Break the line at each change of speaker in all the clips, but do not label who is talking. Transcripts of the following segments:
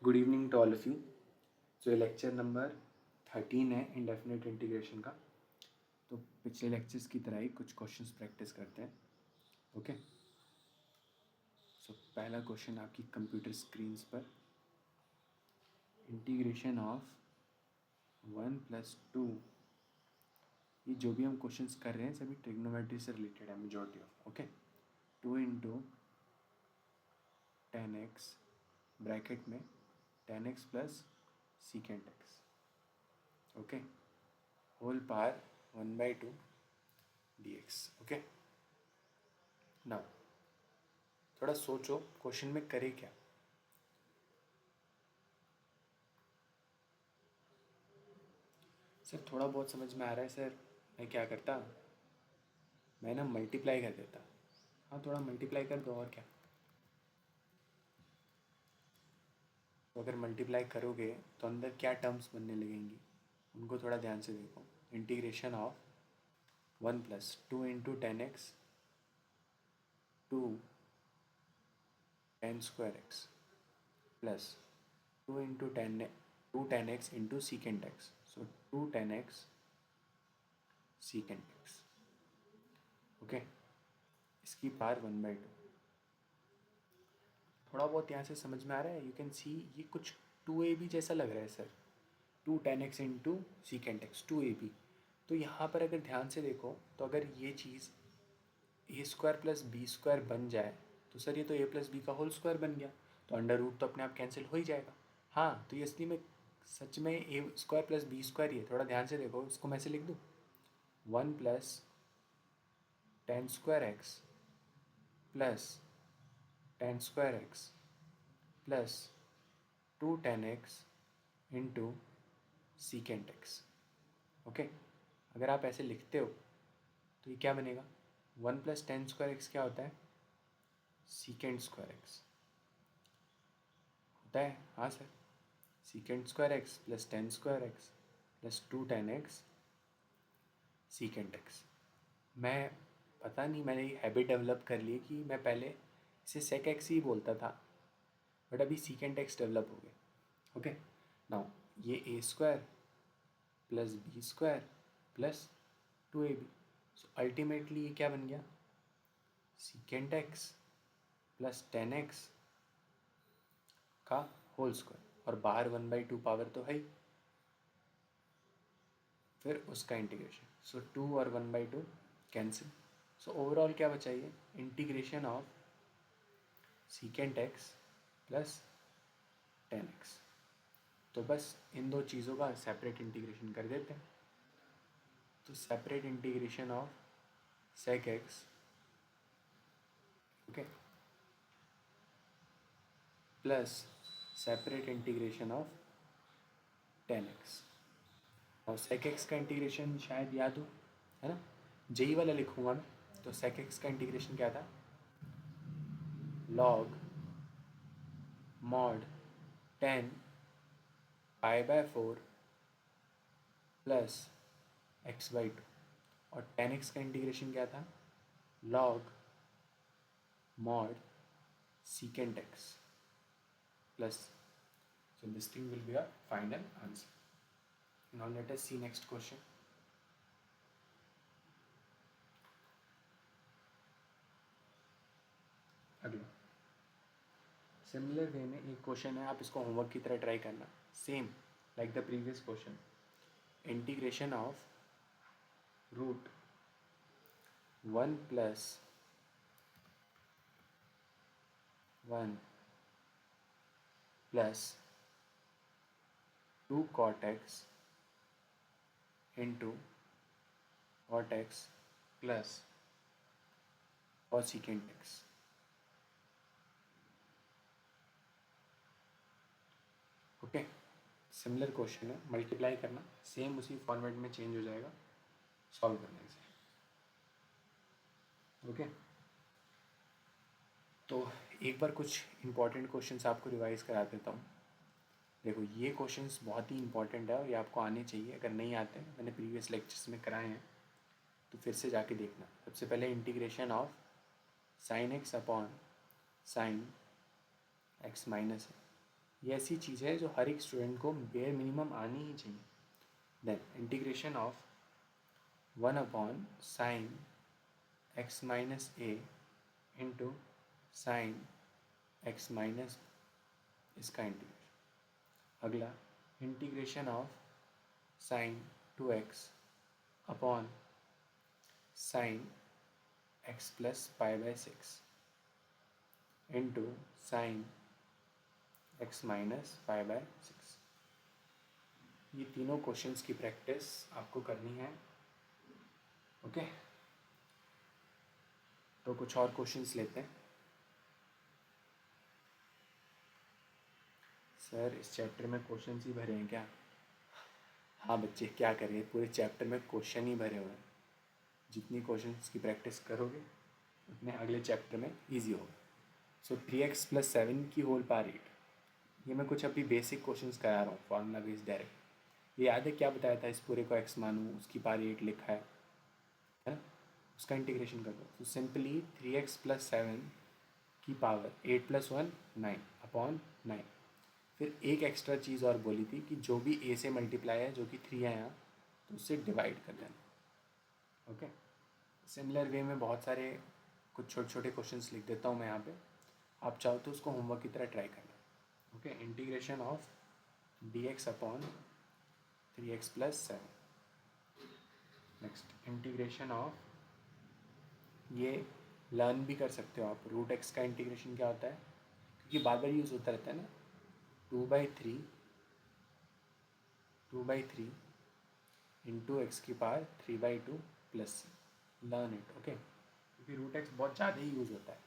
Good evening to all of you. जो lecture number 13 है indefinite integration का। तो पिछले लेक्चर्स की तरह ही कुछ क्वेश्चंस प्रैक्टिस करते हैं। ओके, सो पहला क्वेश्चन आपकी कंप्यूटर स्क्रीन्स पर, इंटीग्रेशन ऑफ 1+2। ये जो भी हम क्वेश्चंस कर रहे हैं सभी ट्रिग्नोमेट्री से रिलेटेड है majority of. Okay, 2 into 10x bracket में 10x plus secant x, okay, whole power 1/2 dx। Okay, now थोड़ा सोचो क्वेश्चन में करे क्या। सर थोड़ा बहुत समझ में आ रहा है सर। मैं क्या करता, मैं ना मल्टीप्लाई कर देता। हाँ, थोड़ा मल्टीप्लाई कर दो और क्या। तो अगर मल्टीप्लाई करोगे तो अंदर क्या टर्म्स बनने लगेंगी उनको थोड़ा ध्यान से देखो। Integration of 1+2 into 10x to 10² x plus 2 into 10x into secant x, so 2 10x secant x. Okay, इसकी पावर 1/2। थोड़ा बहुत यहाँ से समझ में आ रहा है। यू कैन सी ये कुछ 2ab जैसा लग रहा है sir. 2 10x into secant x 2ab। तो यहाँ पर अगर ध्यान से देखो तो अगर ये चीज़ a² प्लस b² बन जाए तो सर ये तो a प्लस बी का होल स्क्वायर बन गया। तो अंडर रूट तो अपने आप कैंसिल हो ही जाएगा। हाँ, तो ये असली में सच में a² प्लस b² ही है। थोड़ा ध्यान से देखो, इसको मैं ऐसे लिख दूँ 1+10² x plus 10² x plus 2 10x into secant x. Okay, अगर आप ऐसे लिखते हो तो ये क्या बनेगा, 1+10² x क्या होता है, सीकेंट² x होता है। हाँ sir, secant x plus 10² x plus 2 10x secant x. मैं पता नहीं मैंने ये हैबिट डेवलप कर ली कि मैं पहले इसे सेक एक्स ही बोलता था, बट अभी सीकेंट एक्स डेवलप हो गया। ओके, नाउ ये a² plus b² plus 2ab, so ultimately ये क्या बन गया, सीकेंट एक्स प्लस 10x का होल स्क्वायर, और बाहर 1/2 पावर तो है ही, फिर उसका इंटीग्रेशन। सो 2 और 1/2 कैंसिल। सो ओवरऑल क्या बचा, ये integration of secant x plus 10x। तो बस इन दो चीज़ों का सेपरेट इंटीग्रेशन कर देते हैं। तो separate integration of sec x, okay, plus separate integration of 10x। और सेक एक्स का इंटीग्रेशन शायद याद हो, है ना, जेई वाला लिखूँगा मैं। तो सेक एक्स का इंटीग्रेशन क्या था, लॉग मॉड 10 π/4 प्लस x/2। और 10x का इंटीग्रेशन क्या था, log mod secant x plus, so this thing will be our final answer. Now let us see next question. अगला सिमिलर वे में एक क्वेश्चन है, आप इसको होमवर्क की तरह ट्राई करना, same like the previous question. Integration of root 1+1 plus 2 cot x into cot x plus cosecant x। Okay, similar question है, मल्टीप्लाई करना, सेम उसी फॉर्मेट में चेंज हो जाएगा सॉल्व करने से। ओके, तो एक बार कुछ इंपॉर्टेंट क्वेश्चंस आपको रिवाइज करा देता हूँ। देखो ये क्वेश्चंस बहुत ही इंपॉर्टेंट है और ये आपको आने चाहिए। अगर नहीं आते हैं, मैंने प्रीवियस लेक्चर्स में कराए हैं, तो फिर से जाके देखना। सबसे पहले integration of sine x upon sine x minus है, ये ऐसी चीज़ है जो हर एक स्टूडेंट को बेयर मिनिमम आनी ही चाहिए. Then integration of 1/sin x minus a into sine x minus इसका इंटीग्रेशन. अगला integration of sine 2x upon sine x plus pi by 6 into sine x minus pi by 6. ये तीनों questions की practice आपको करनी है. ओके, तो कुछ और क्वेश्चंस लेते हैं. सर इस चैप्टर में क्वेश्चंस ही भरे हैं क्या? हाँ बच्चे, क्या करें, पूरे चैप्टर में क्वेश्चन ही भरे हुए हैं. जितनी क्वेश्चंस की प्रैक्टिस करोगे उतने अगले चैप्टर में ईजी होगा. सो 3x प्लस 7 की होल पावर 8. ये मैं कुछ अभी बेसिक क्वेश्चंस करा रहा हूँ, फार्मूला बेस्ड डायरेक्ट. ये याद है क्या बताया था? इस पूरे को x मानूँ, उसकी पावर 8 लिखा है ना? उसका इंटीग्रेशन कर दो. तो सिंपली 3x प्लस 7 की पावर 8 प्लस 1 9 अपॉन 9. फिर एक एक्स्ट्रा चीज़ और बोली थी कि जो भी a से मल्टीप्लाई है, जो कि 3 है यहाँ, तो उससे डिवाइड कर देना. ओके, सिमिलर वे में बहुत सारे कुछ छोटे छोटे क्वेश्चंस लिख देता हूँ मैं यहाँ पे. आप चाहो तो उसको होमवर्क की तरह ट्राई करना. Okay, integration of dx upon 3x plus 7. Next integration of, ये लर्न भी कर सकते हो आप, रूट एक्स का इंटीग्रेशन क्या होता है, क्योंकि बार बार यूज़ होता रहता है ना. 2/3 इंटू एक्स की power 3/2 plus learn it. Okay, क्योंकि रूट एक्स बहुत ज़्यादा ही यूज़ होता है.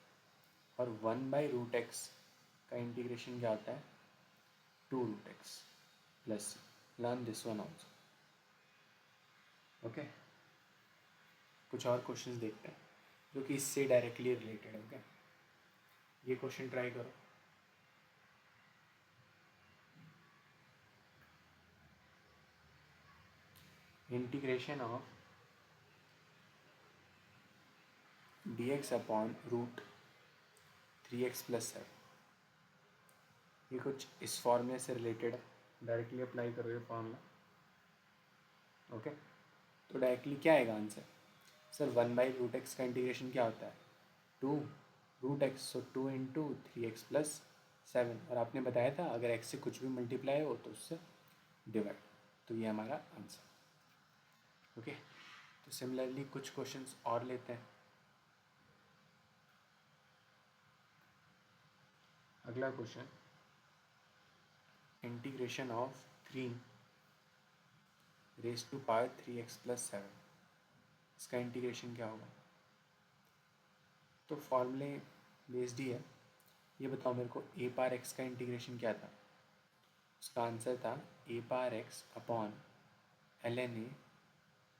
और 1/√x का इंटीग्रेशन क्या होता है? 2√x plus learn this one also. Okay, कुछ और क्वेश्चंस देखते हैं जो कि इससे डायरेक्टली रिलेटेड है. ओके, ये क्वेश्चन ट्राई करो. Integration of dx upon root 3x plus 7. ये कुछ इस फॉर्मूले से रिलेटेड है, डायरेक्टली अप्लाई करो ये फॉर्मूला. ओके, तो डायरेक्टली क्या आएगा आंसर? सर 1/√x का इंटीग्रेशन क्या होता है? 2√x. सो 2 इंटू 3x प्लस 7. और आपने बताया था अगर x से कुछ भी मल्टीप्लाई हो तो उससे डिवाइड. तो ये हमारा आंसर. ओके, तो सिमिलरली कुछ क्वेश्चंस और लेते हैं. अगला question, integration of 3 raise to power 3x plus 7. इसका इंटीग्रेशन क्या होगा? तो फॉर्मूले बेस्ड ही है. ये बताओ मेरे को, ए पावर एक्स का इंटीग्रेशन क्या था? उसका आंसर था a power x upon ln a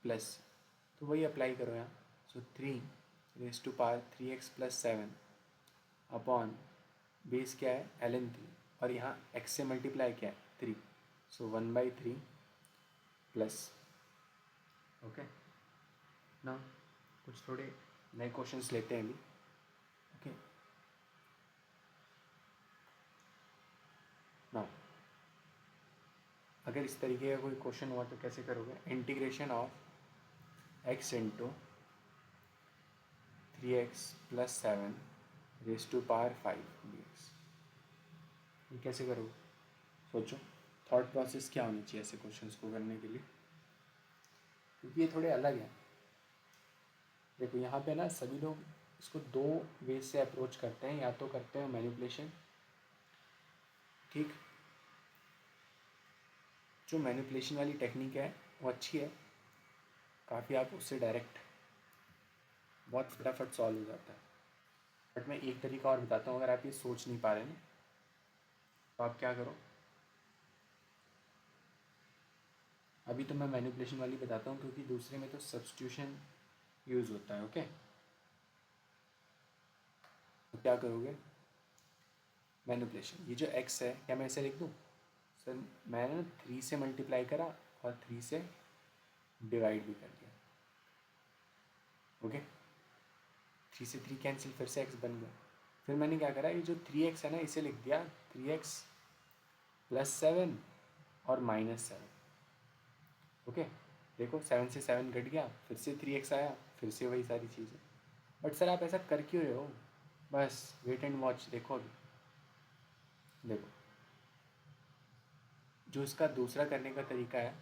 plus. तो वही अप्लाई करो यहाँ. So 3 raise to power 3x plus 7 upon base क्या है? ln 3. और यहाँ x से मल्टीप्लाई क्या है? 3. सो 1/3 प्लस. ओके ना, कुछ थोड़े नए क्वेश्चंस लेते हैं अभी. ओके ना, अगर इस तरीके का कोई क्वेश्चन हुआ तो कैसे करोगे? Integration of x into 3x plus 7 raise to power 5 dx. ये कैसे करोगे? सोचो, थॉट प्रोसेस क्या होनी चाहिए ऐसे क्वेश्चंस को करने के लिए, क्योंकि ये थोड़े अलग हैं. देखो यहाँ पे ना सभी लोग इसको दो वे से अप्रोच करते हैं. या तो करते हैं मैनिपुलेशन, ठीक. जो मैनिपुलेशन वाली टेक्निक है वो अच्छी है काफ़ी, आप उससे डायरेक्ट बहुत फटाफट सॉल्व हो जाता है. बट मैं एक तरीका और बताता हूँ. अगर आप ये सोच नहीं पा रहे ना, तो आप क्या करो, अभी तो मैं मैनिपुलेशन वाली बताता हूँ क्योंकि दूसरे में तो सब्स्टिट्यूशन यूज़ होता है. ओके, तो क्या करोगे? मैनिपुलेशन, ये जो x है क्या मैं इसे लिख दूँ? सर मैंने 3 से मल्टीप्लाई करा और 3 से डिवाइड भी कर दिया. ओके, 3 से 3 कैंसिल, फिर से x बन गया. फिर मैंने क्या करा, ये जो 3x है ना इसे लिख दिया 3x +7 और -7। ओके, देखो 7 से 7 घट गया, फिर से 3x आया, फिर से वही सारी चीज़ें। बट सर आप ऐसा कर क्यों रहे हो? बस वेट एंड वॉच, देखो अभी। देखो जो इसका दूसरा करने का तरीका है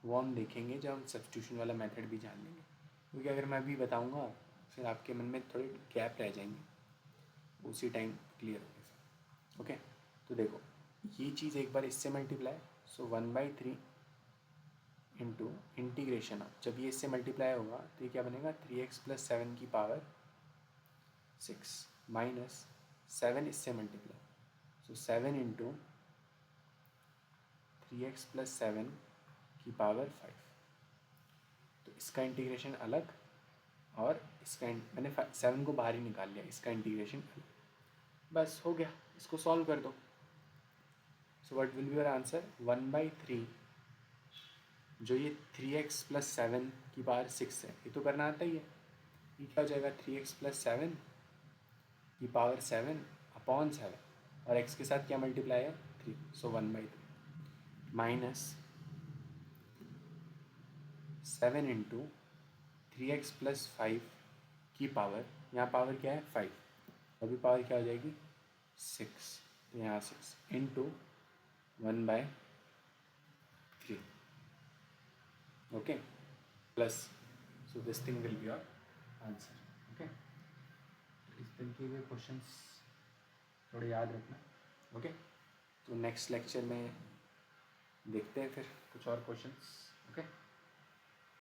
वो हम देखेंगे जब हम सब्स्टिट्यूशन वाला मेथड भी जान लेंगे, क्योंकि अगर मैं अभी बताऊंगा फिर आपके मन में थोड़े गैप रह जाएंगे, उसी टाइम क्लियर होंगे। ओके, तो देखो ये चीज़ एक बार इससे multiply, so 1/3 into integration of, जब ये इससे मल्टीप्लाई होगा तो ये क्या बनेगा 3x + 7 की पावर 6 माइनस 7 इससे मल्टीप्लाई, सो 7 इंटू 3x + 7 की पावर 5। तो इसका इंटीग्रेशन अलग और इसका मैंने 7 को बाहर ही निकाल लिया, इसका इंटीग्रेशन अलग। बस हो गया, इसको सॉल्व कर दो। So what will be your answer? 1/3, जो ये 3x + 7 की पावर 6 है, ये तो करना आता ही है। ये क्या हो जाएगा 3x + 7 की पावर 7 अपॉन 7, और x के साथ क्या मल्टीप्लाई है 3, सो 1/3 माइनस 7 इंटू 3x + 5 की पावर, यहाँ पावर क्या है 5, अभी पावर क्या हो जाएगी 6, तो यहाँ 6 into 1/3। Okay, plus, so this thing will be your answer. Okay, इस तरीके के क्वेश्चंस थोड़े याद रखना। ओके, तो नेक्स्ट लेक्चर में देखते हैं फिर कुछ और क्वेश्चंस। ओके।